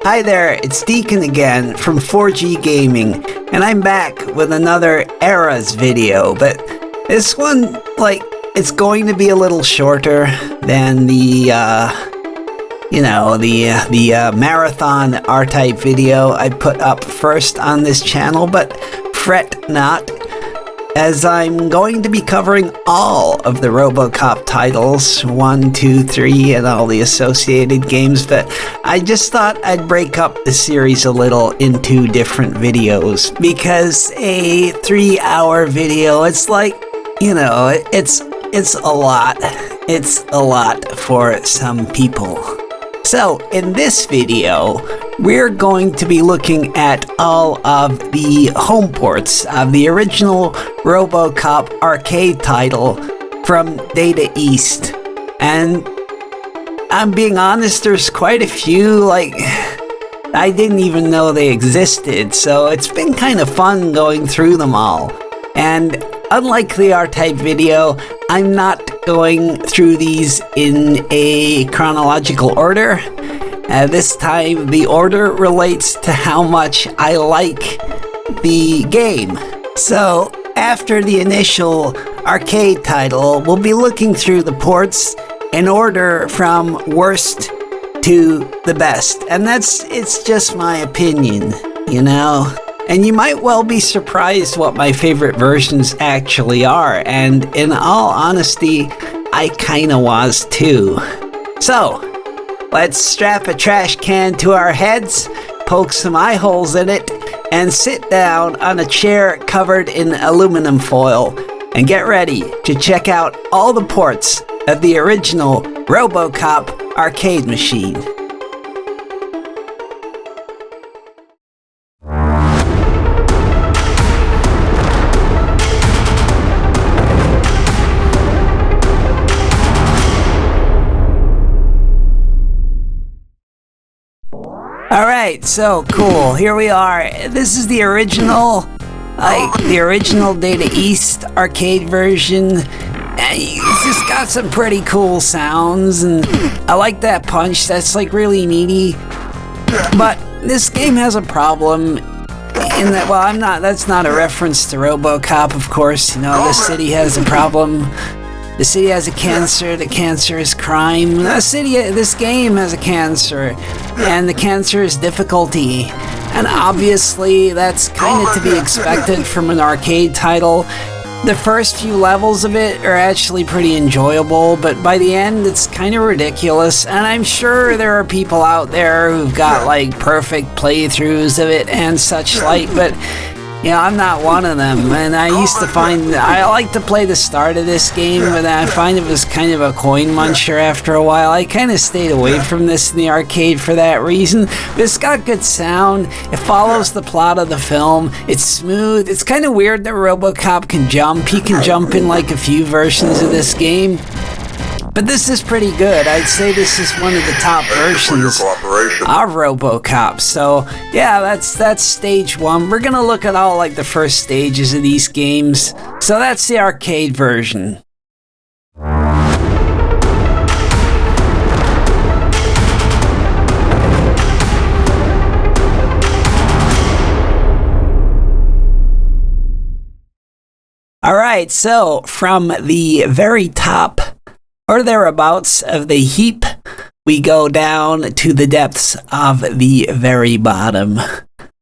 Hi there, it's Deacon again from 4G Gaming, and I'm back with another Eras video, but this one, it's going to be a little shorter than the marathon R-Type video I put up first on this channel, but fret not, as I'm going to be covering all of the Robocop titles, 1, 2, 3, and all the associated games, but I just thought I'd break up the series a little into different videos, because a 3-hour video, it's like, it's a lot. It's a lot for some people. So, in this video, we're going to be looking at all of the home ports of the original Robocop arcade title from Data East. And I'm being honest, there's quite a few, I didn't even know they existed, so it's been kind of fun going through them all. And unlike the R-Type video, I'm not going through these in a chronological order. This time, the order relates to how much I like the game. So, after the initial arcade title, we'll be looking through the ports in order from worst to the best. And it's just my opinion, And you might well be surprised what my favorite versions actually are, and in all honesty, I kinda was too. So, let's strap a trash can to our heads, poke some eye holes in it, and sit down on a chair covered in aluminum foil, and get ready to check out all the ports of the original Robocop arcade machine. Alright, so cool, here we are. This is the original, the original Data East arcade version. And it's just got some pretty cool sounds, and I like that punch, that's really meaty. But this game has a problem in that, that's not a reference to Robocop, of course. This city has a problem. The city has a cancer, the cancer is crime. This game has a cancer, and the cancer is difficulty. And obviously, that's kind of to be expected from an arcade title. The first few levels of it are actually pretty enjoyable, but by the end, it's kind of ridiculous. And I'm sure there are people out there who've got, perfect playthroughs of it and such like, but I'm not one of them, and I like to play the start of this game, but I find it was kind of a coin muncher after a while. I kind of stayed away from this in the arcade for that reason, but it's got good sound, it follows the plot of the film, it's smooth, it's kind of weird that Robocop can jump. He can jump in a few versions of this game. But this is pretty good. I'd say this is one of the top versions of Robocop. So, yeah, that's stage 1. We're gonna look at all the first stages of these games. So that's the arcade version. Alright, so from the very top or thereabouts of the heap, we go down to the depths of the very bottom.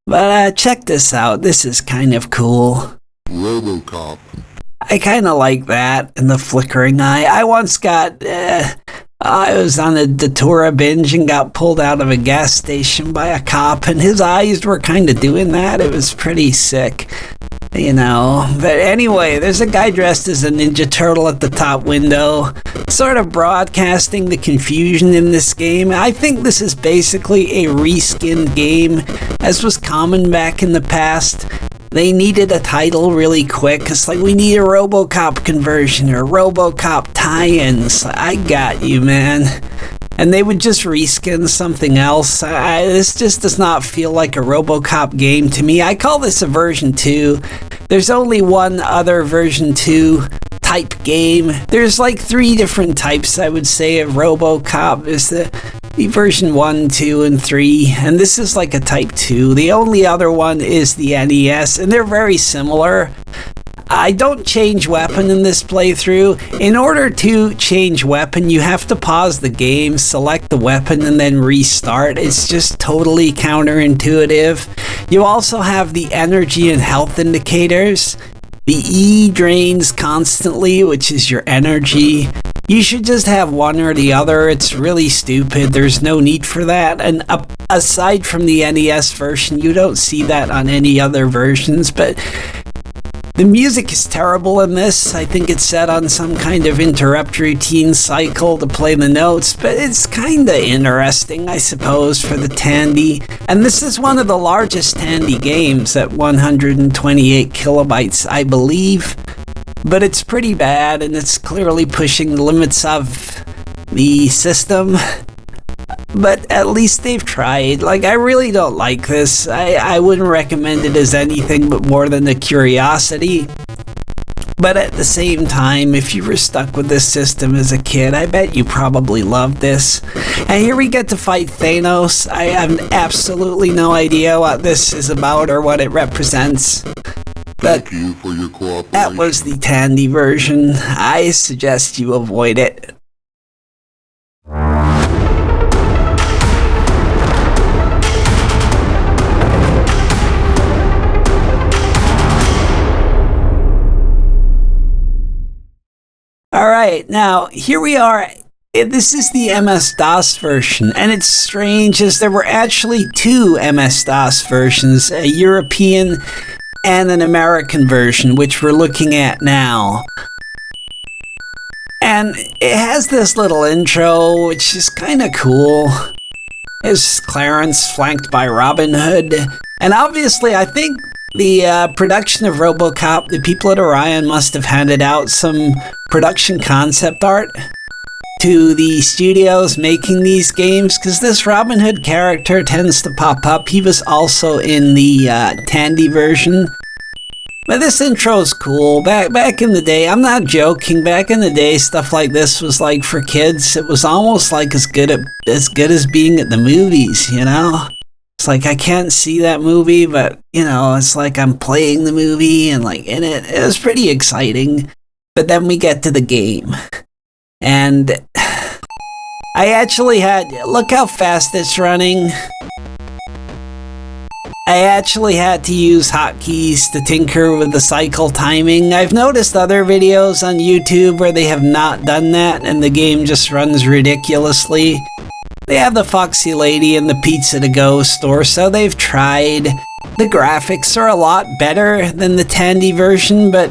But check this out, this is kind of cool. Robocop. I kind of like that, and the flickering eye. I once got, I was on a Datura binge and got pulled out of a gas station by a cop, and his eyes were kind of doing that. It was pretty sick. But anyway, there's a guy dressed as a Ninja Turtle at the top window, sort of broadcasting the confusion in this game. I think this is basically a reskinned game, as was common back in the past. They needed a title really quick, because we need a Robocop conversion or Robocop tie-ins. I got you, man. And they would just reskin something else. This just does not feel like a Robocop game to me. I call this a version 2. There's only one other version 2 type game. There's 3 different types, I would say, of Robocop. There's the the version 1, 2, and 3, and this is like a Type 2. The only other one is the NES, and they're very similar. I don't change weapon in this playthrough. In order to change weapon, you have to pause the game, select the weapon, and then restart. It's just totally counterintuitive. You also have the energy and health indicators. The E drains constantly, which is your energy. You should just have one or the other. It's really stupid. There's no need for that. And aside from the NES version, you don't see that on any other versions, but the music is terrible in this. I think it's set on some kind of interrupt routine cycle to play the notes, but it's kinda interesting, I suppose, for the Tandy. And this is one of the largest Tandy games at 128 kilobytes, I believe. But it's pretty bad, and it's clearly pushing the limits of the system. But at least they've tried. Like, I really don't like this. I wouldn't recommend it as anything but more than a curiosity. But at the same time, if you were stuck with this system as a kid, I bet you probably loved this. And here we get to fight Thanos. I have absolutely no idea what this is about or what it represents. But Thank you for your cooperation. that was the Tandy version. I suggest you avoid it. Alright, now here we are. This is the MS-DOS version, and it's strange as there were actually two MS-DOS versions, a European and an American version, which we're looking at now. And it has this little intro, which is kind of cool. It's Clarence flanked by Robin Hood. And obviously, I think the production of Robocop, the people at Orion must have handed out some production concept art to the studios making these games, because this Robin Hood character tends to pop up. He was also in the Tandy version. But this intro's cool. Back in the day, I'm not joking, back in the day, stuff like this was like for kids. It was almost like as good as being at the movies, you know? It's like I can't see that movie, but, you know, it's like I'm playing the movie and like in it. It was pretty exciting. But then we get to the game. And I actually had, look how fast it's running. I actually had to use hotkeys to tinker with the cycle timing. I've noticed other videos on YouTube where they have not done that and the game just runs ridiculously. They have the Foxy Lady and the Pizza to Go store, so they've tried. The graphics are a lot better than the Tandy version, but,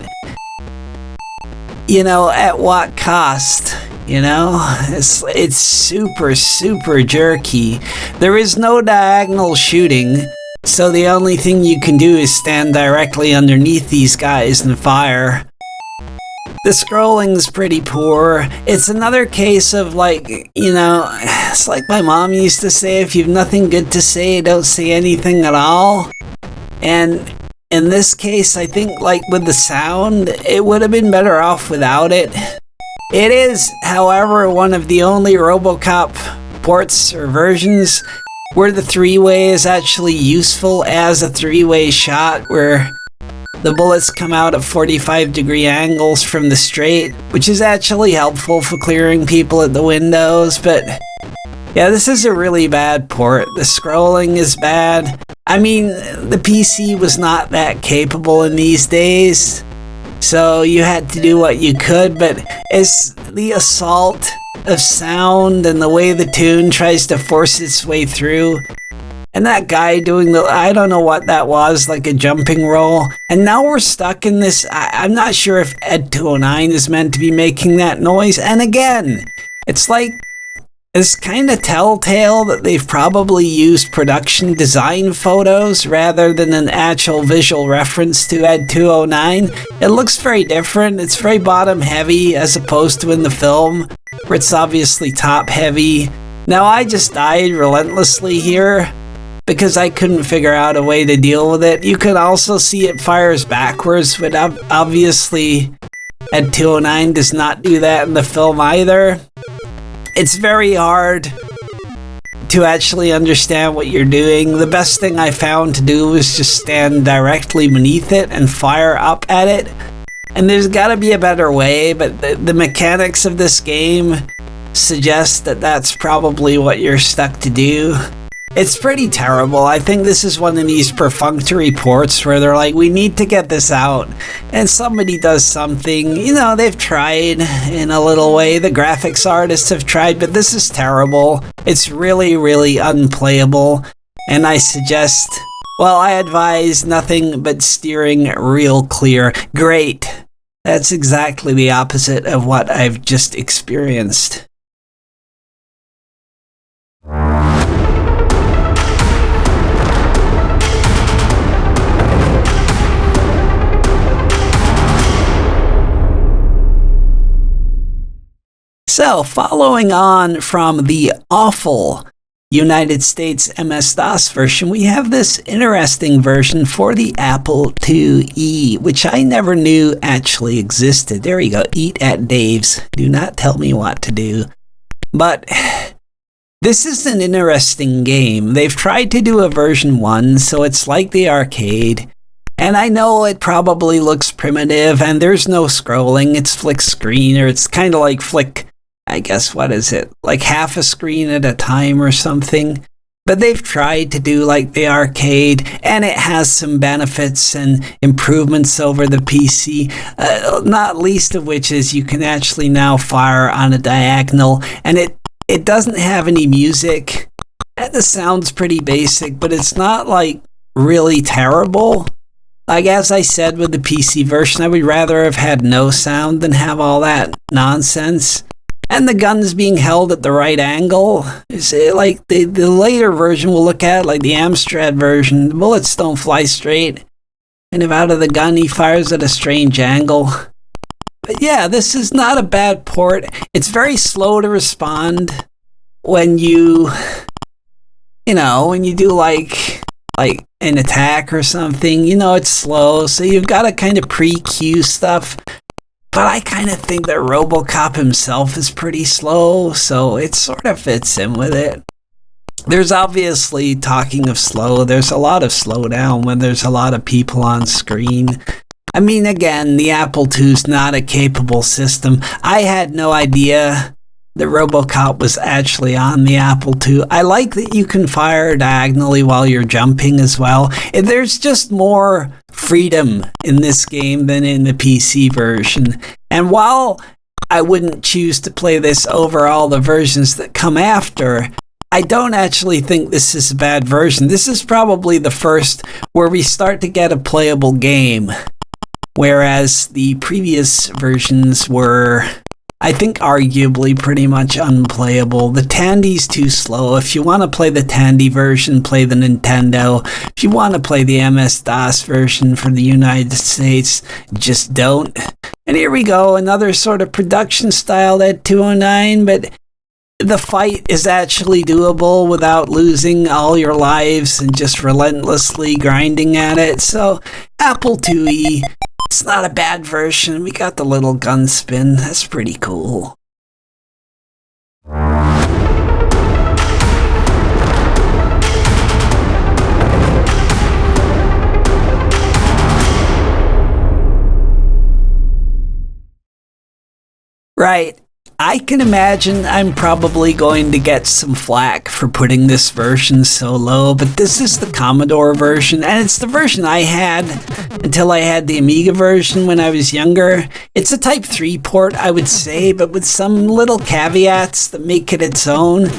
you know, at what cost? You know, it's super, super jerky. There is no diagonal shooting, so the only thing you can do is stand directly underneath these guys and fire. The scrolling's pretty poor. It's another case of like, you know, it's like my mom used to say, if you've nothing good to say, don't say anything at all. And in this case, I think like with the sound, it would have been better off without it. It is, however, one of the only Robocop ports or versions where the three-way is actually useful as a three-way shot, where the bullets come out at 45-degree angles from the straight, which is actually helpful for clearing people at the windows, but yeah, this is a really bad port. The scrolling is bad. I mean, the PC was not that capable in these days, so you had to do what you could, but it's the assault of sound and the way the tune tries to force its way through. And that guy doing the, I don't know what that was, like a jumping roll. And now we're stuck in this, I'm not sure if Ed 209 is meant to be making that noise. And again, it's like, it's kind of telltale that they've probably used production design photos rather than an actual visual reference to Ed 209. It looks very different. It's very bottom heavy as opposed to in the film, where it's obviously top heavy. Now I just died relentlessly here because I couldn't figure out a way to deal with it. You can also see it fires backwards, but obviously Ed 209 does not do that in the film either. It's very hard to actually understand what you're doing. The best thing I found to do was just stand directly beneath it and fire up at it. And there's gotta be a better way, but the mechanics of this game suggest that that's probably what you're stuck to do. It's pretty terrible. I think this is one of these perfunctory ports where they're like, we need to get this out. And somebody does something. You know, they've tried in a little way. The graphics artists have tried, but this is terrible. It's really, really unplayable. And I suggest, well, I advise nothing but steering real clear. Great. That's exactly the opposite of what I've just experienced. So, following on from the awful United States MS-DOS version, we have this interesting version for the Apple IIe, which I never knew actually existed. There you go, eat at Dave's. Do not tell me what to do. But this is an interesting game. They've tried to do a version 1, so it's like the arcade. And I know it probably looks primitive, and there's no scrolling. It's flick screen, or it's kind of like flick, I guess, what is it? Like half a screen at a time or something. But they've tried to do like the arcade, and it has some benefits and improvements over the PC, not least of which is you can actually now fire on a diagonal, and it doesn't have any music. The sound's pretty basic, but it's not like really terrible. Like as I said with the PC version, I would rather have had no sound than have all that nonsense. And the gun's being held at the right angle. Is it like the later version we'll look at, like the Amstrad version, the bullets don't fly straight. And if out of the gun he fires at a strange angle. But yeah, this is not a bad port. It's very slow to respond when you do like an attack or something. You know, it's slow, so you've got to kind of pre-cue stuff. But I kind of think that Robocop himself is pretty slow, so it sort of fits in with it. There's obviously, talking of slow, there's a lot of slowdown when there's a lot of people on screen. I mean, again, the Apple II's not a capable system. I had no idea that Robocop was actually on the Apple II. I like that you can fire diagonally while you're jumping as well. There's just more freedom in this game than in the PC version. And while I wouldn't choose to play this over all the versions that come after, I don't actually think this is a bad version. This is probably the first where we start to get a playable game, whereas the previous versions were, I think, arguably pretty much unplayable. The Tandy's too slow. If you want to play the Tandy version, play the Nintendo. If you want to play the MS-DOS version for the United States, just don't. And here we go, another sort of production style at 209, but the fight is actually doable without losing all your lives and just relentlessly grinding at it. So, Apple IIe, it's not a bad version. We got the little gun spin. That's pretty cool. Right. I can imagine I'm probably going to get some flack for putting this version so low, but this is the Commodore version, and it's the version I had until I had the Amiga version when I was younger. It's a Type 3 port, I would say, but with some little caveats that make it its own.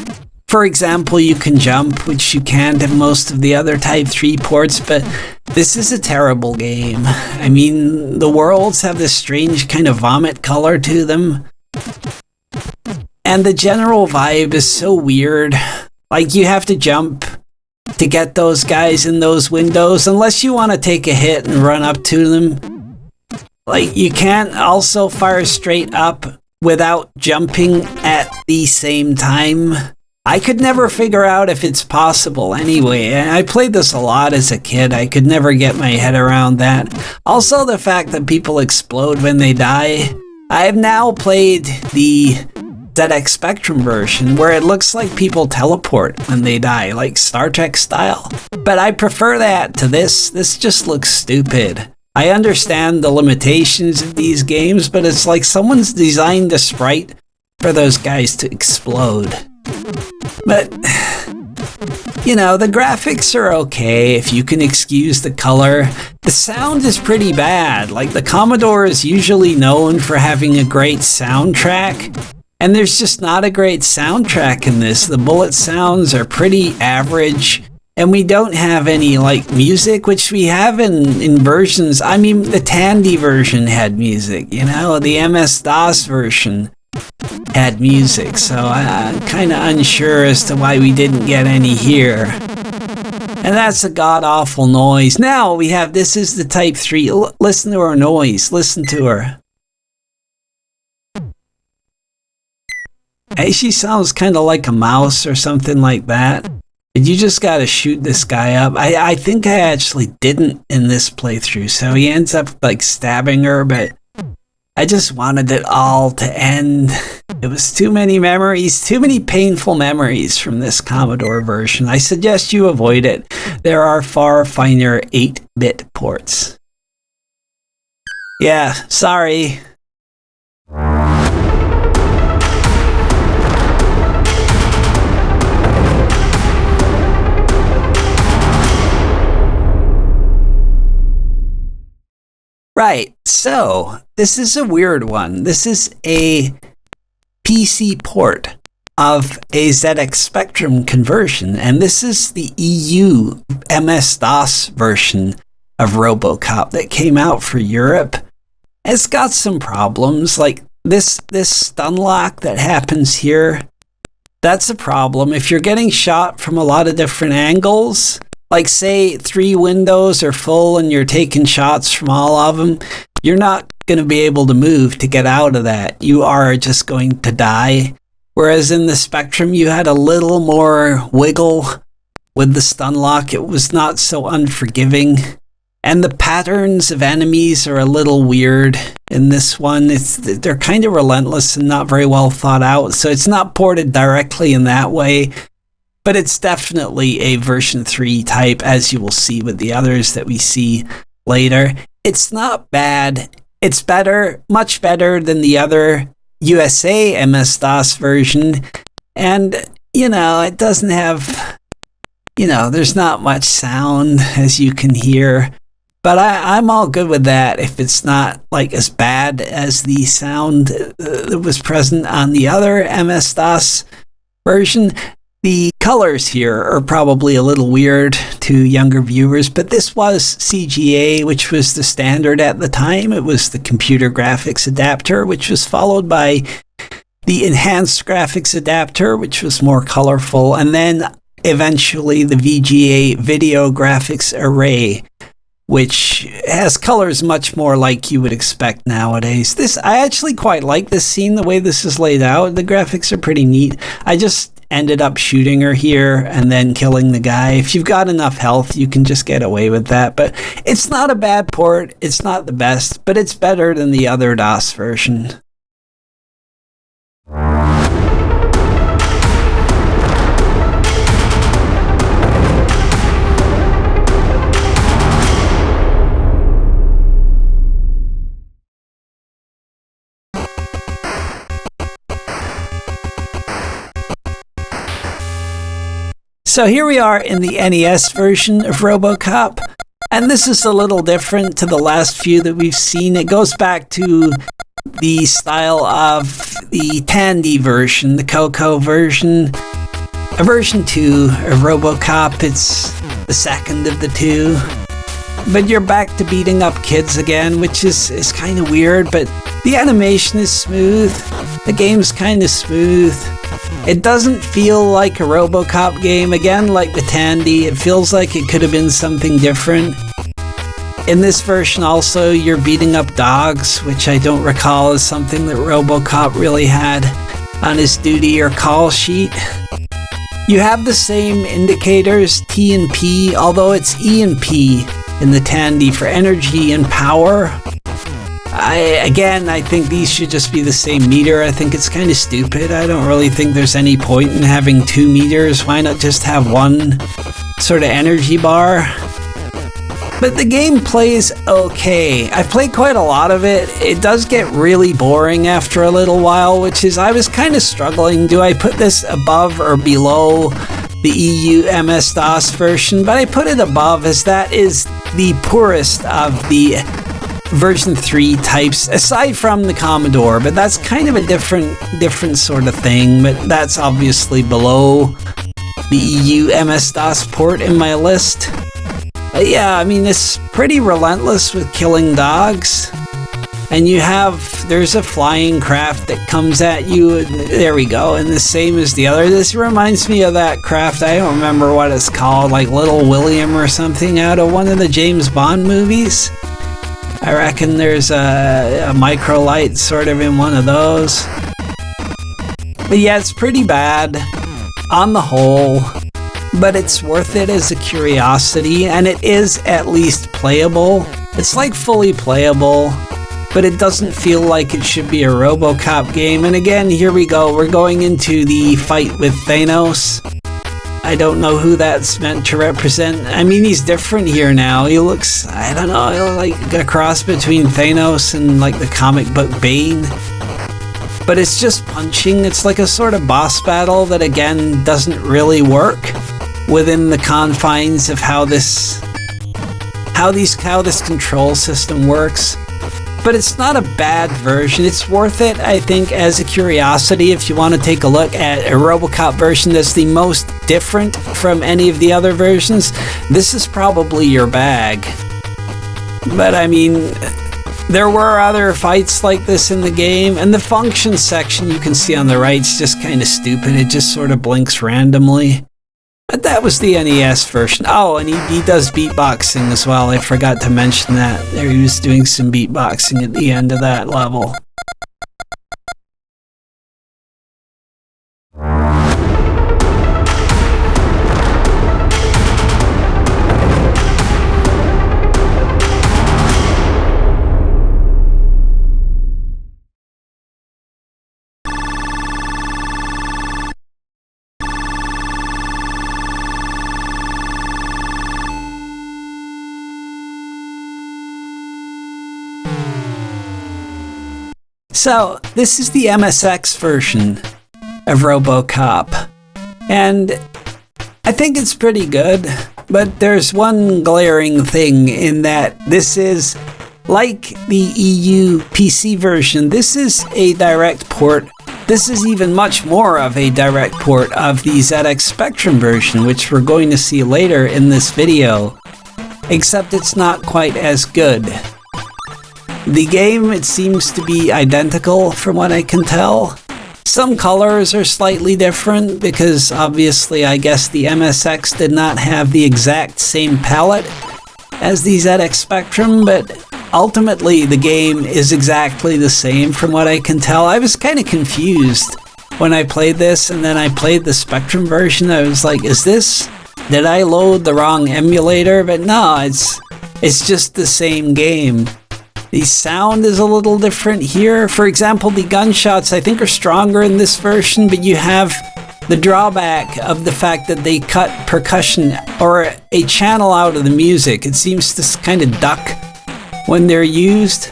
For example, you can jump, which you can't in most of the other Type 3 ports, but this is a terrible game. I mean, the worlds have this strange kind of vomit color to them. And the general vibe is so weird. Like, you have to jump to get those guys in those windows, unless you want to take a hit and run up to them. Like, you can't also fire straight up without jumping at the same time. I could never figure out if it's possible anyway. I played this a lot as a kid. I could never get my head around that. Also, the fact that people explode when they die. I have now played the ZX Spectrum version where it looks like people teleport when they die, like Star Trek style. But I prefer that to this. This just looks stupid. I understand the limitations of these games, but it's like someone's designed a sprite for those guys to explode. But, you know, the graphics are okay if you can excuse the color. The sound is pretty bad. Like, the Commodore is usually known for having a great soundtrack, and there's just not a great soundtrack in this. The bullet sounds are pretty average. And we don't have any, like, music, which we have in versions. I mean, the Tandy version had music, you know? The MS-DOS version had music, so I'm kind of unsure as to why we didn't get any here. And that's a god-awful noise. Now we have, this is the Type 3. Listen to her noise. Listen to her. Hey, she sounds kind of like a mouse or something like that. You just gotta shoot this guy up. I think I actually didn't in this playthrough, so he ends up like stabbing her, but I just wanted it all to end. It was too many memories, too many painful memories from this Commodore version. I suggest you avoid it. There are far finer 8-bit ports. Yeah, sorry. Right, so this is a weird one. This is a PC port of a ZX Spectrum conversion, and this is the EU MS-DOS version of Robocop that came out for Europe. It's got some problems, like this stun lock that happens here. That's a problem. If you're getting shot from a lot of different angles, like say 3 windows are full and you're taking shots from all of them, you're not going to be able to move to get out of that. You are just going to die. Whereas in the Spectrum, you had a little more wiggle with the stun lock. It was not so unforgiving. And the patterns of enemies are a little weird in this one. They're kind of relentless and not very well thought out. So it's not ported directly in that way. But it's definitely a version 3 type, as you will see with the others that we see later. It's not bad. It's better, much better than the other USA MS-DOS version. And, you know, it doesn't have, you know, there's not much sound, as you can hear. But I'm all good with that if it's not, like, as bad as the sound that was present on the other MS-DOS version. The colors here are probably a little weird to younger viewers, but this was CGA, which was the standard at the time. It was the computer graphics adapter, which was followed by the enhanced graphics adapter, which was more colorful, and then eventually the VGA video graphics array, which has colors much more like you would expect nowadays. I actually quite like this scene, the way this is laid out. The graphics are pretty neat. I just ended up shooting her here and then killing the guy. If you've got enough health, you can just get away with that. But it's not a bad port. It's not the best, but it's better than the other DOS version. So here we are in the NES version of Robocop, and this is a little different to the last few that we've seen. It goes back to the style of the Tandy version, the Coco version, a version 2 of Robocop. It's the second of the two. But you're back to beating up kids again, which is kind of weird, but the animation is smooth, the game's kind of smooth. It doesn't feel like a Robocop game, again, like the Tandy. It feels like it could have been something different. In this version also, you're beating up dogs, which I don't recall is something that Robocop really had on his duty or call sheet. You have the same indicators, T and P, although it's E and P in the Tandy for energy and power. I think these should just be the same meter. I think it's kind of stupid. I don't really think there's any point in having 2 meters. Why not just have one sort of energy bar? But the game plays okay. I've played quite a lot of it. It does get really boring after a little while, which is, I was kind of struggling. Do I put this above or below the EU MS-DOS version? But I put it above, as that is the poorest of the version 3 types, aside from the Commodore. But that's kind of a different sort of thing. But that's obviously below the EU MS-DOS port in my list. Yeah, I mean, it's pretty relentless with killing dogs. And there's a flying craft that comes at you, and there we go, and the same as the other. This reminds me of that craft, I don't remember what it's called, like Little William or something, out of one of the James Bond movies. I reckon there's a microlight sort of in one of those. But yeah, it's pretty bad on the whole. But it's worth it as a curiosity, and it is at least playable. It's like fully playable, but it doesn't feel like it should be a Robocop game. And again, here we go. We're going into the fight with Thanos. I don't know who that's meant to represent. I mean, he's different here now. He looks, I don't know, like a cross between Thanos and like the comic book Bane. But it's just punching. It's like a sort of boss battle that, again, doesn't really work within the confines of how this control system works. But it's not a bad version. It's worth it, I think, as a curiosity if you want to take a look at a Robocop version that's the most different from any of the other versions. This is probably your bag. But I mean, there were other fights like this in the game, and the function section you can see on the right is just kind of stupid. It just sort of blinks randomly. But that was the NES version. Oh, and he does beatboxing as well. I forgot to mention that. There he was doing some beatboxing at the end of that level. So, this is the MSX version of Robocop, and I think it's pretty good, but there's one glaring thing in that this is, like the EU PC version, this is a direct port. This is even much more of a direct port of the ZX Spectrum version, which we're going to see later in this video, except it's not quite as good. The game, it seems to be identical from what I can tell. Some colors are slightly different because obviously I guess the MSX did not have the exact same palette as the ZX Spectrum, but ultimately the game is exactly the same from what I can tell. I was kind of confused when I played this, and then I played the Spectrum version. I was like, did I load the wrong emulator? But no, it's just the same game. The sound is a little different here. For example, the gunshots I think are stronger in this version, but you have the drawback of the fact that they cut percussion or a channel out of the music. It seems to kind of duck when they're used.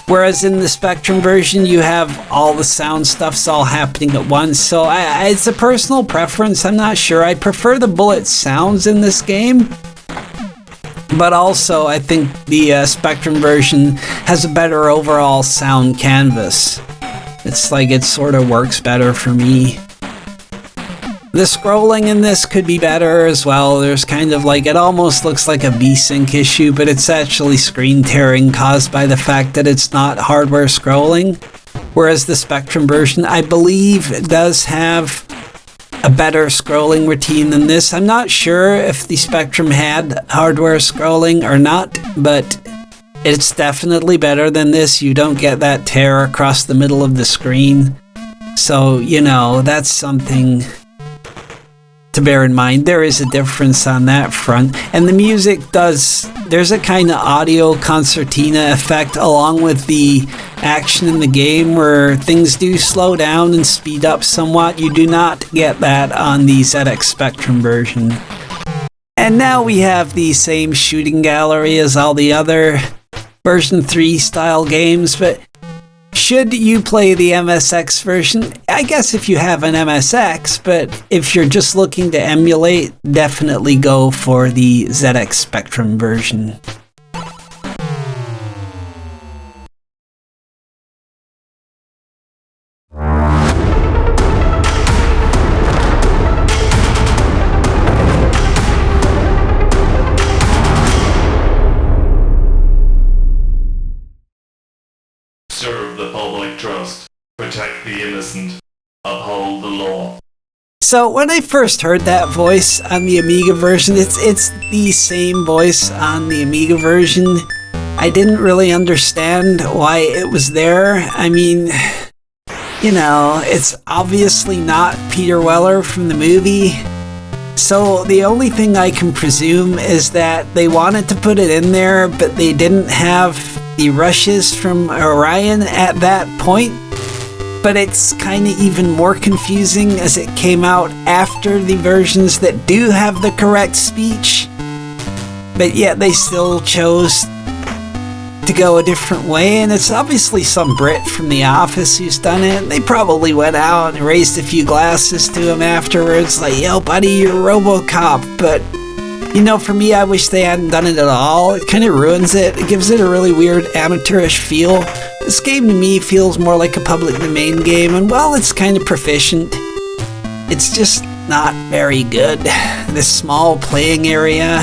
Whereas in the Spectrum version, you have all the sound stuff's all happening at once. So it's a personal preference. I'm not sure. I prefer the bullet sounds in this game. But also, I think the Spectrum version has a better overall sound canvas. It's like it sort of works better for me. The scrolling in this could be better as well. There's kind of like, it almost looks like a V-Sync issue, but it's actually screen tearing caused by the fact that it's not hardware scrolling. Whereas the Spectrum version, I believe, does have a better scrolling routine than this. I'm not sure if the Spectrum had hardware scrolling or not, but it's definitely better than this. You don't get that tear across the middle of the screen. So, you know, that's something to bear in mind. There is a difference on that front. And the music there's a kind of audio concertina effect along with the action in the game where things do slow down and speed up somewhat. You do not get that on the ZX Spectrum version. And now we have the same shooting gallery as all the other version 3 style games, but should you play the MSX version? I guess if you have an MSX, but if you're just looking to emulate, definitely go for the ZX Spectrum version. Serve the public trust, protect the innocent, uphold the law. So when I first heard that voice on the Amiga version, it's the same voice on the Amiga version. I didn't really understand why it was there. I mean, you know, it's obviously not Peter Weller from the movie. So the only thing I can presume is that they wanted to put it in there, but they didn't have the rushes from Orion at that point. But it's kind of even more confusing as it came out after the versions that do have the correct speech. But yet they still chose to go a different way, and it's obviously some Brit from The Office who's done it. They probably went out and raised a few glasses to him afterwards, like, yo buddy, you're Robocop. But you know, for me, I wish they hadn't done it at all. It kind of ruins it. It gives it a really weird amateurish feel. This game to me feels more like a public domain game, and while it's kind of proficient, it's just not very good. This small playing area,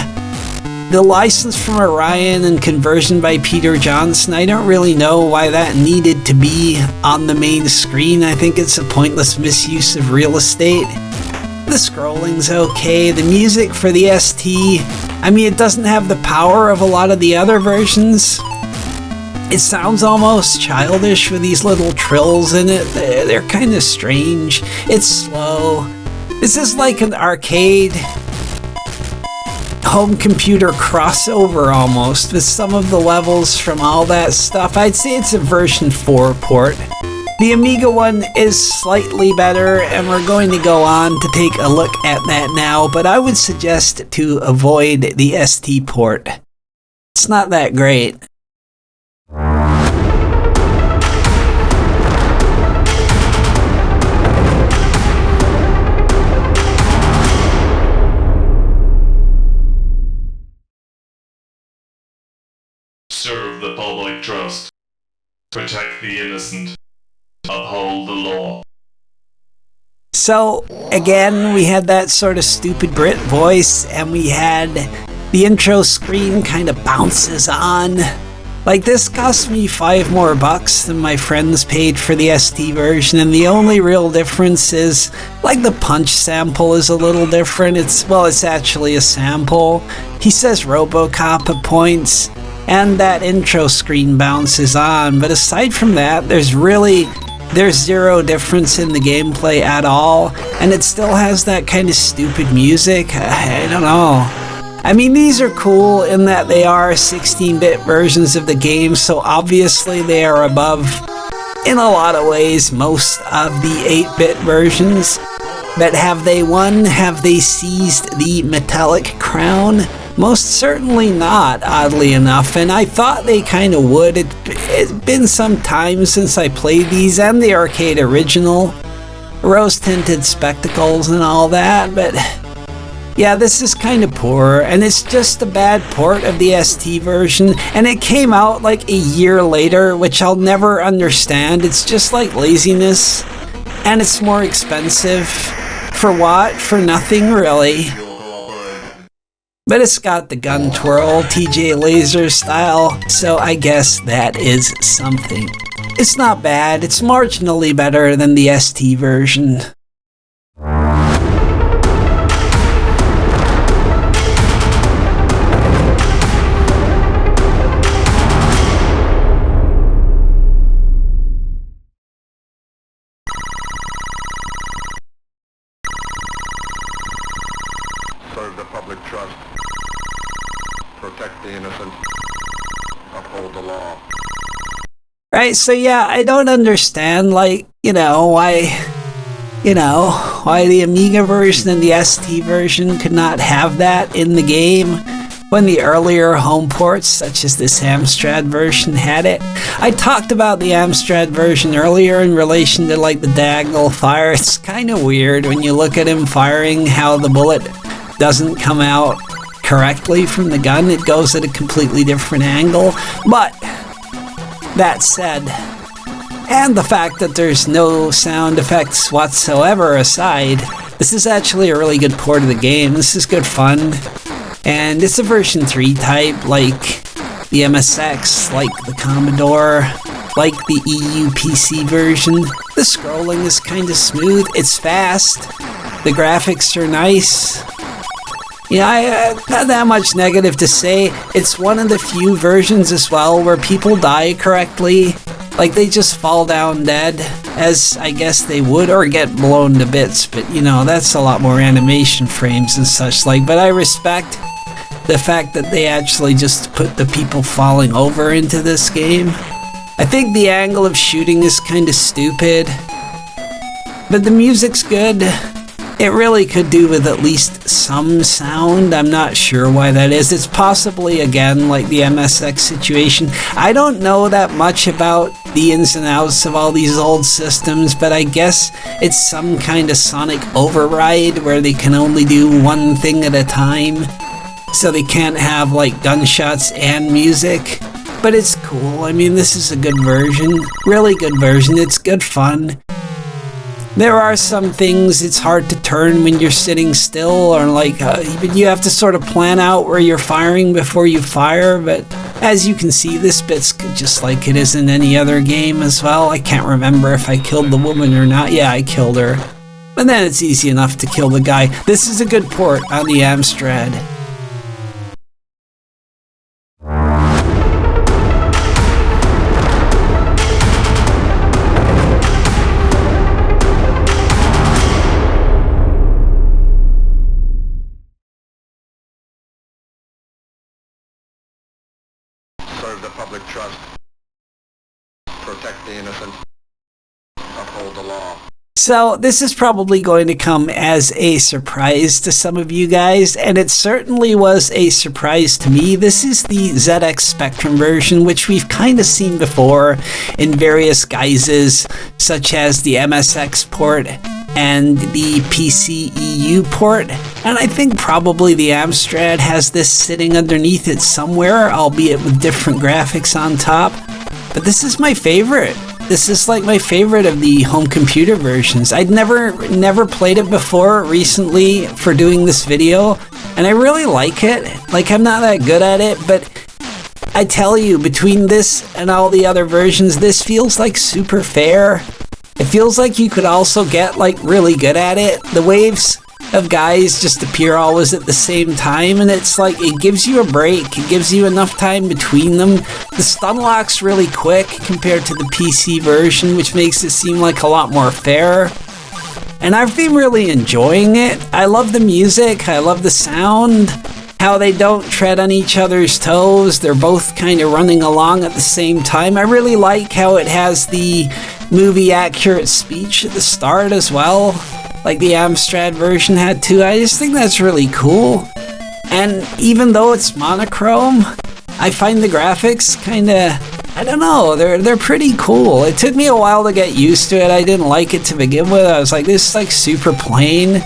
the license from Orion and conversion by Peter Johnson, I don't really know why that needed to be on the main screen. I think it's a pointless misuse of real estate. The scrolling's okay. The music for the ST, I mean, it doesn't have the power of a lot of the other versions. It sounds almost childish with these little trills in it. They're kind of strange. It's slow. This is like an arcade home computer crossover almost, with some of the levels from all that stuff. I'd say it's a version 4 port. The Amiga one is slightly better, and we're going to go on to take a look at that now, but I would suggest to avoid the ST port. It's not that great. Serve the public trust, protect the innocent, uphold the law. So, again, we had that sort of stupid Brit voice, and we had the intro screen kind of bounces on. Like, this cost me $5 more than my friends paid for the ST version, and the only real difference is, like, the punch sample is a little different. It's actually a sample. He says Robocop at points, and that intro screen bounces on, but aside from that, there's zero difference in the gameplay at all, and it still has that kind of stupid music. I don't know. I mean, these are cool in that they are 16-bit versions of the game, so obviously they are above, in a lot of ways, most of the 8-bit versions. But have they won? Have they seized the metallic crown? Most certainly not, oddly enough, and I thought they kind of would. It's been some time since I played these and the arcade original. Rose-tinted spectacles and all that, but yeah, this is kind of poor, and it's just a bad port of the ST version, and it came out like a year later, which I'll never understand. It's just like laziness, and it's more expensive. For what? For nothing, really. But it's got the gun twirl, TJ Laser style, so I guess that is something. It's not bad, it's marginally better than the ST version. Serve the public trust. Protect the innocent. Uphold the law. Right, so yeah, I don't understand, like, why the Amiga version and the ST version could not have that in the game when the earlier home ports, such as this Amstrad version, had it. I talked about the Amstrad version earlier in relation to, like, the diagonal fire. It's kind of weird when you look at him firing, how the bullet doesn't come out correctly from the gun. It goes at a completely different angle. But that said, and the fact that there's no sound effects whatsoever aside, this is actually a really good port of the game. This is good fun. And it's a version 3 type, like the MSX, like the Commodore, like the EU PC version. The scrolling is kind of smooth. It's fast. The graphics are nice. Yeah, I not that much negative to say. It's one of the few versions as well where people die correctly. Like, they just fall down dead, as I guess they would, or get blown to bits. But, that's a lot more animation frames and such like. But I respect the fact that they actually just put the people falling over into this game. I think the angle of shooting is kind of stupid. But the music's good. It really could do with at least some sound. I'm not sure why that is. It's possibly, again, like the MSX situation. I don't know that much about the ins and outs of all these old systems, but I guess it's some kind of sonic override where they can only do one thing at a time. So they can't have, like, gunshots and music. But it's cool. I mean, this is a good version. Really good version. It's good fun. There are some things it's hard to turn when you're sitting still, or like you have to sort of plan out where you're firing before you fire, but as you can see, this bit's just like it is in any other game as well. I can't remember if I killed the woman or not. Yeah, I killed her. But then it's easy enough to kill the guy. This is a good port on the Amstrad. Serve the public trust. Protect the innocent. Uphold the law. So this is probably going to come as a surprise to some of you guys, and it certainly was a surprise to me. This is the ZX Spectrum version, which we've kind of seen before in various guises, such as the MSX port and the PCEU port, and I think probably the Amstrad has this sitting underneath it somewhere, albeit with different graphics on top. But this is my favorite. This is like my favorite of the home computer versions. I'd never played it before recently for doing this video, and I really like it. Like, I'm not that good at it, but I tell you, between this and all the other versions, this feels like super fair. It feels like you could also get, like, really good at it. The waves of guys just appear always at the same time, and it's like, it gives you a break. It gives you enough time between them. The stun lock's really quick compared to the PC version, which makes it seem like a lot more fair. And I've been really enjoying it. I love the music. I love the sound. How they don't tread on each other's toes. They're both kind of running along at the same time. I really like how it has the movie accurate speech at the start as well, like the Amstrad version had too. I just think that's really cool. And even though it's monochrome, I find the graphics kind of, I don't know, they're pretty cool. It took me a while to get used to it. I didn't like it to begin with. I was like, this is like super plain.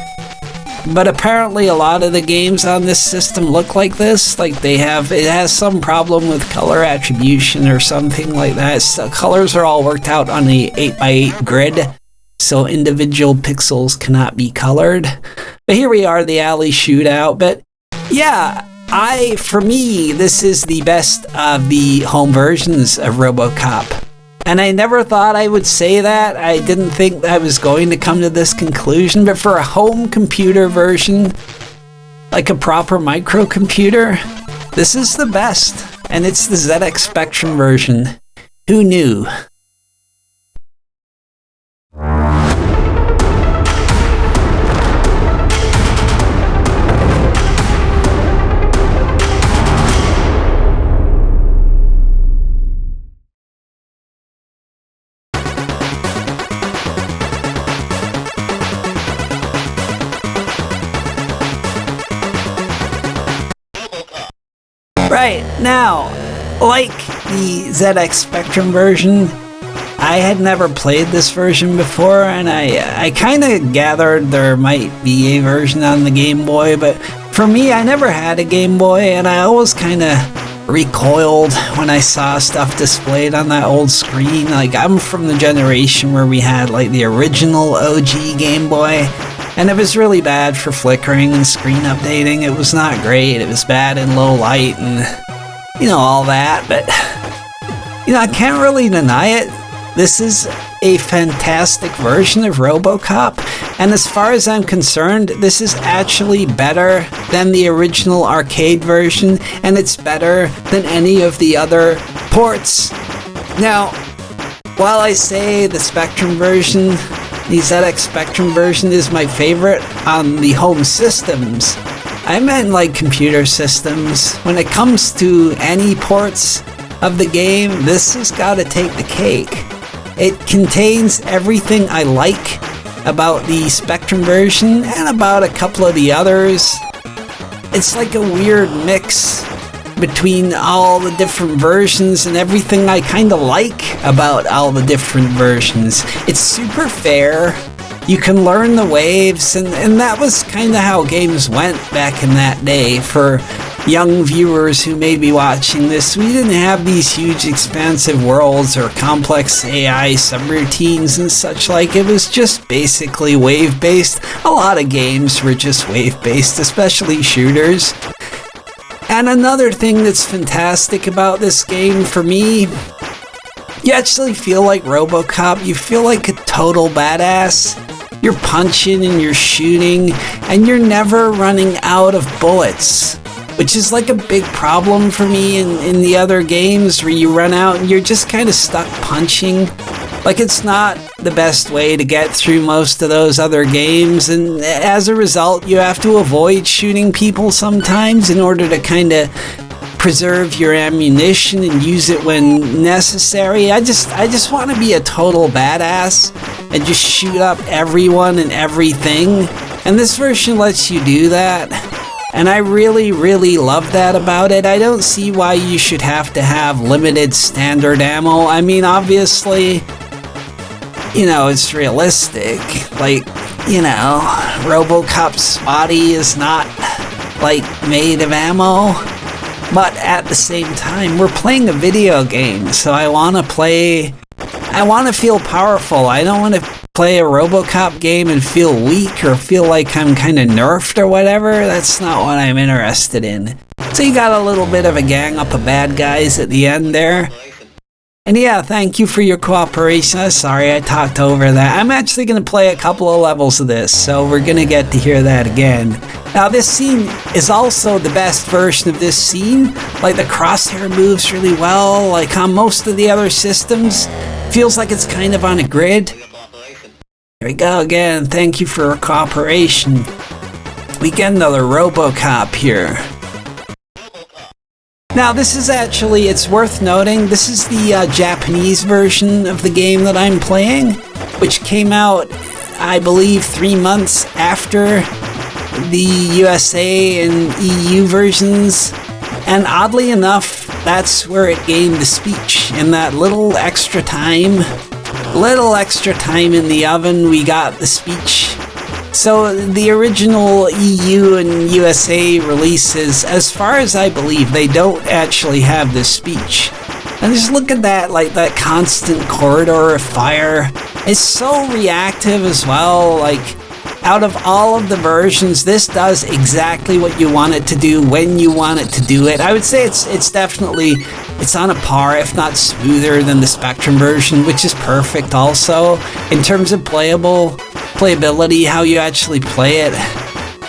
But apparently a lot of the games on this system look like this. Like it has some problem with color attribution or something like that. So colors are all worked out on the 8x8 grid, so individual pixels cannot be colored. But here we are, the alley shootout. But yeah, for me, this is the best of the home versions of Robocop. And I never thought I would say that. I didn't think I was going to come to this conclusion, but for a home computer version, like a proper microcomputer, this is the best. And it's the ZX Spectrum version. Who knew? Right, now, like the ZX Spectrum version, I had never played this version before, and I kind of gathered there might be a version on the Game Boy, but for me, I never had a Game Boy, and I always kind of recoiled when I saw stuff displayed on that old screen. Like, I'm from the generation where we had, like, the original OG Game Boy, and it was really bad for flickering and screen updating. It was not great. It was bad in low light and, all that, but, I can't really deny it. This is a fantastic version of Robocop, and as far as I'm concerned, this is actually better than the original arcade version, and it's better than any of the other ports. Now, while I say the Spectrum version, the ZX Spectrum version is my favorite on the home systems, I meant like computer systems. When it comes to any ports of the game, this has got to take the cake. It contains everything I like about the Spectrum version and about a couple of the others. It's like a weird mix between all the different versions and everything I kind of like about all the different versions. It's super fair. You can learn the waves, and that was kind of how games went back in that day. For young viewers who may be watching this, we didn't have these huge expansive worlds or complex AI subroutines and such like. It was just basically wave-based. A lot of games were just wave-based, especially shooters. And another thing that's fantastic about this game for me, you actually feel like Robocop. You feel like a total badass. You're punching and you're shooting, and you're never running out of bullets, which is like a big problem for me in the other games where you run out and you're just kind of stuck punching. Like, it's not the best way to get through most of those other games, and as a result, you have to avoid shooting people sometimes in order to kind of preserve your ammunition and use it when necessary. I just want to be a total badass and just shoot up everyone and everything, and this version lets you do that, and I really, really love that about it. I don't see why you should have to have limited standard ammo. I mean, obviously, it's realistic. Like, Robocop's body is not, like, made of ammo. But at the same time, we're playing a video game, so I want to feel powerful. I don't want to play a Robocop game and feel weak or feel like I'm kind of nerfed or whatever. That's not what I'm interested in. So you got a little bit of a gang up of bad guys at the end there. And yeah, thank you for your cooperation. Sorry I talked over that. I'm actually going to play a couple of levels of this, so we're going to get to hear that again. Now, this scene is also the best version of this scene. Like, the crosshair moves really well. Like, on most of the other systems, feels like it's kind of on a grid. Here we go again. Thank you for your cooperation. We get another Robocop here. Now, this is actually, it's worth noting, this is the Japanese version of the game that I'm playing, which came out, I believe, 3 months after the USA and EU versions. And oddly enough, that's where it gained the speech. In that little extra time in the oven, we got the speech. So the original EU and USA releases, as far as I believe, they don't actually have this speech. And just look at that, like that constant corridor of fire. It's so reactive as well. Like, out of all of the versions, this does exactly what you want it to do when you want it to do it. I would say it's definitely, it's on a par, if not smoother, than the Spectrum version, which is perfect also in terms of playability, how you actually play it.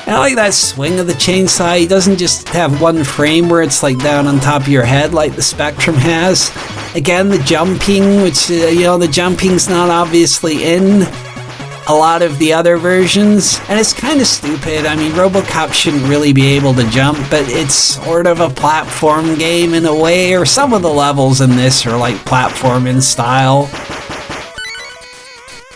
And I like that swing of the chainsaw. He doesn't just have one frame where it's like down on top of your head like the Spectrum has. Again, the jumping, which, the jumping's not obviously in a lot of the other versions, and it's kind of stupid. I mean, Robocop shouldn't really be able to jump, but it's sort of a platform game in a way, or some of the levels in this are like platform in style.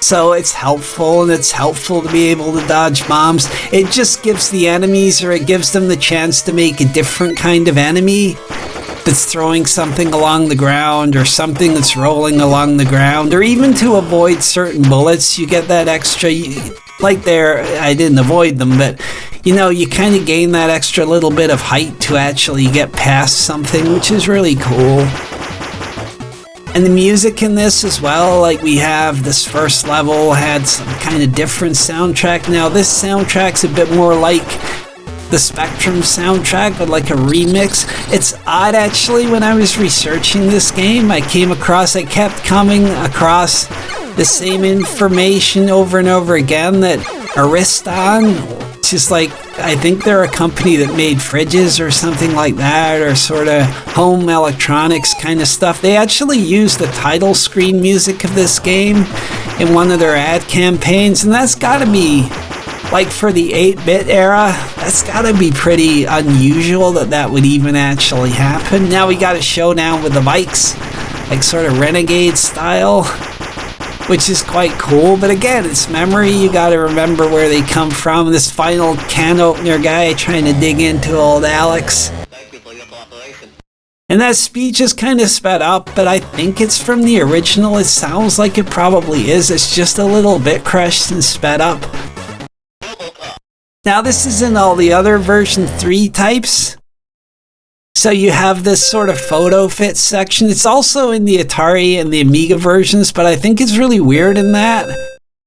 So it's helpful, and it's helpful to be able to dodge bombs. It just gives the enemies, or it gives them the chance to make a different kind of enemy that's throwing something along the ground, or something that's rolling along the ground, or even to avoid certain bullets. You get that extra, like there, I didn't avoid them, but you know, you kind of gain that extra little bit of height to actually get past something, which is really cool. And the music in this as well, like we have this first level had some kind of different soundtrack. Now this soundtrack's a bit more like the Spectrum soundtrack, but like a remix. It's odd actually, when I was researching this game, I kept coming across the same information over and over again, that Ariston, which is like, I think they're a company that made fridges or something like that, or sort of home electronics kind of stuff. They actually used the title screen music of this game in one of their ad campaigns, and that's gotta be, like for the 8-bit era, that's gotta be pretty unusual that would even actually happen. Now we got a showdown with the bikes, like sort of Renegade style, which is quite cool. But again, it's memory. You gotta remember where they come from. This final can opener guy trying to dig into old Alex. And that speech is kind of sped up, but I think it's from the original. It sounds like it probably is. It's just a little bit crushed and sped up. Now this is in all the other version 3 types. So you have this sort of photo fit section. It's also in the Atari and the Amiga versions, but I think it's really weird in that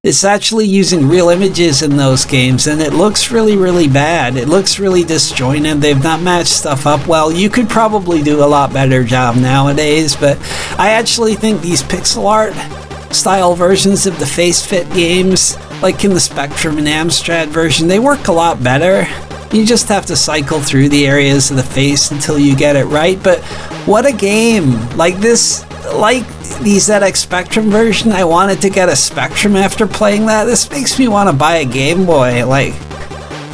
it's actually using real images in those games, and it looks really, really bad. It looks really disjointed. They've not matched stuff up well. You could probably do a lot better job nowadays, but I actually think these pixel art style versions of the face fit games, like in the Spectrum and Amstrad version, they work a lot better. You just have to cycle through the areas of the face until you get it right. But what a game! Like this, like the ZX Spectrum version, I wanted to get a Spectrum after playing that. This makes me want to buy a Game Boy. Like,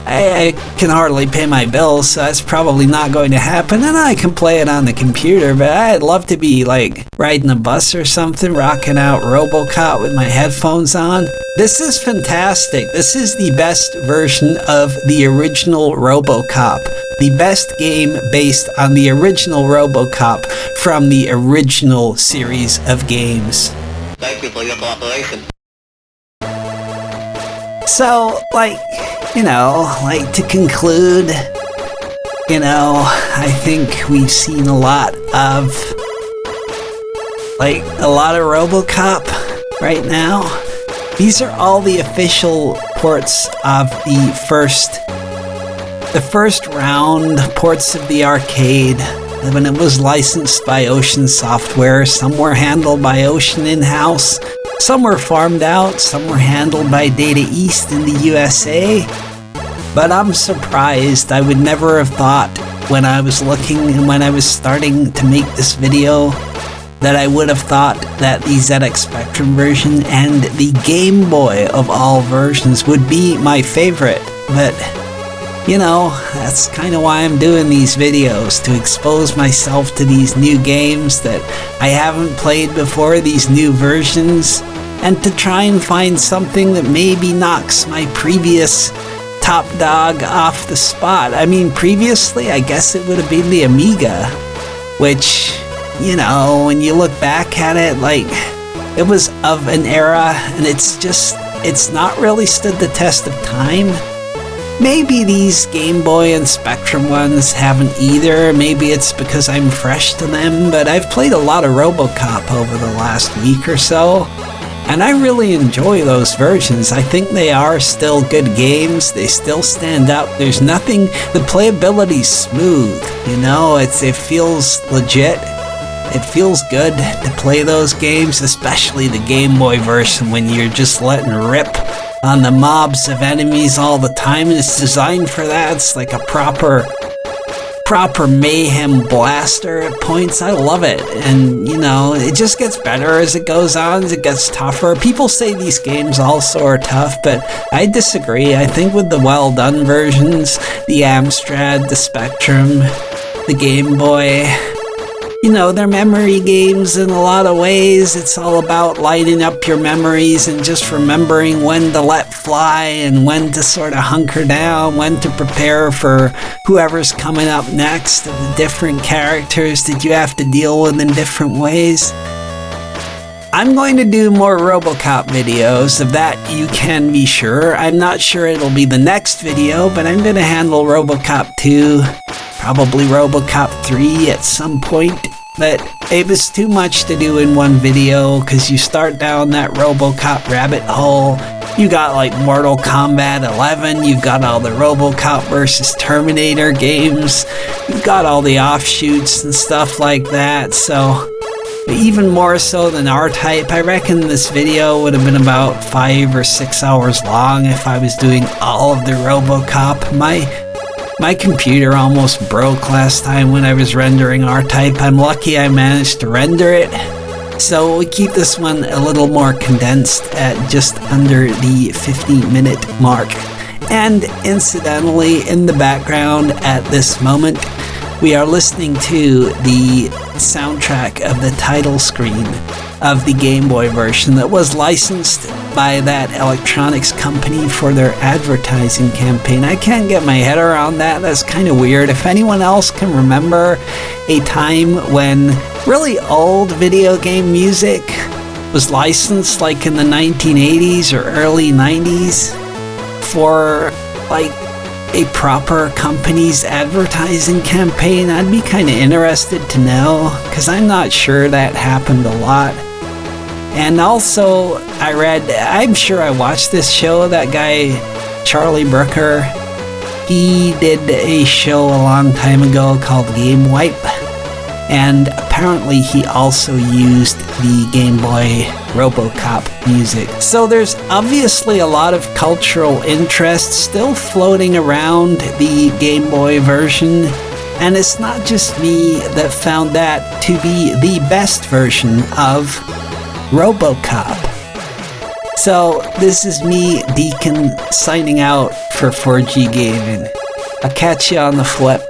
I can hardly pay my bills, so that's probably not going to happen, and I can play it on the computer, but I'd love to be like riding a bus or something, rocking out Robocop with my headphones on. This is fantastic. This is the best version of the original Robocop. The best game based on the original Robocop from the original series of games. Thank you for your cooperation. So, like, you know, like to conclude, you know, I think we've seen a lot of Robocop right now. These are all the official ports of the first round ports of the arcade when it was licensed by Ocean Software. Some were handled by Ocean in-house, some were farmed out, some were handled by Data East in the USA. But I'm surprised. I would never have thought when I was looking and when I was starting to make this video that I would have thought that the ZX Spectrum version and the Game Boy of all versions would be my favorite. But, you know, that's kind of why I'm doing these videos, to expose myself to these new games that I haven't played before, these new versions, and to try and find something that maybe knocks my previous top dog off the spot. I mean, previously, I guess it would have been the Amiga, which, you know, when you look back at it, like, it was of an era, and it's not really stood the test of time. Maybe these Game Boy and Spectrum ones haven't either. Maybe it's because I'm fresh to them, but I've played a lot of Robocop over the last week or so, and I really enjoy those versions. I think they are still good games. They still stand up. There's nothing, the playability's smooth, you know, it feels legit. It feels good to play those games, especially the Game Boy version when you're just letting rip on the mobs of enemies all the time, and it's designed for that. It's like a proper mayhem blaster at points. I love it, and you know, it just gets better as it goes on, as it gets tougher. People say these games also are tough, but I disagree. I think with the well done versions, the Amstrad, the Spectrum, the Game Boy, they're memory games in a lot of ways. It's all about lighting up your memories and just remembering when to let fly and when to sort of hunker down, when to prepare for whoever's coming up next, and the different characters that you have to deal with in different ways. I'm going to do more Robocop videos, of that you can be sure. I'm not sure it'll be the next video, but I'm going to handle Robocop 2, probably Robocop 3 at some point. But it was too much to do in one video, because you start down that Robocop rabbit hole. You got like Mortal Kombat 11, you've got all the Robocop versus Terminator games, you've got all the offshoots and stuff like that, so even more so than R-Type. I reckon this video would have been about 5 or 6 hours long if I was doing all of the Robocop. My computer almost broke last time when I was rendering R-Type. I'm lucky I managed to render it. So we keep this one a little more condensed at just under the 50-minute mark. And incidentally, in the background at this moment, we are listening to the soundtrack of the title screen of the Game Boy version that was licensed by that electronics company for their advertising campaign. I can't get my head around that. That's kind of weird. If anyone else can remember a time when really old video game music was licensed, like in the 1980s or early 90s, for like a proper company's advertising campaign, I'd be kind of interested to know, because I'm not sure that happened a lot. And also, I'm sure I watched this show, that guy, Charlie Brooker, he did a show a long time ago called Game Wipe, and apparently he also used the Game Boy Robocop music. So there's obviously a lot of cultural interest still floating around the Game Boy version, and it's not just me that found that to be the best version of Robocop. So this is me, Deacon, signing out for 4G Gaming. I'll catch you on the flip.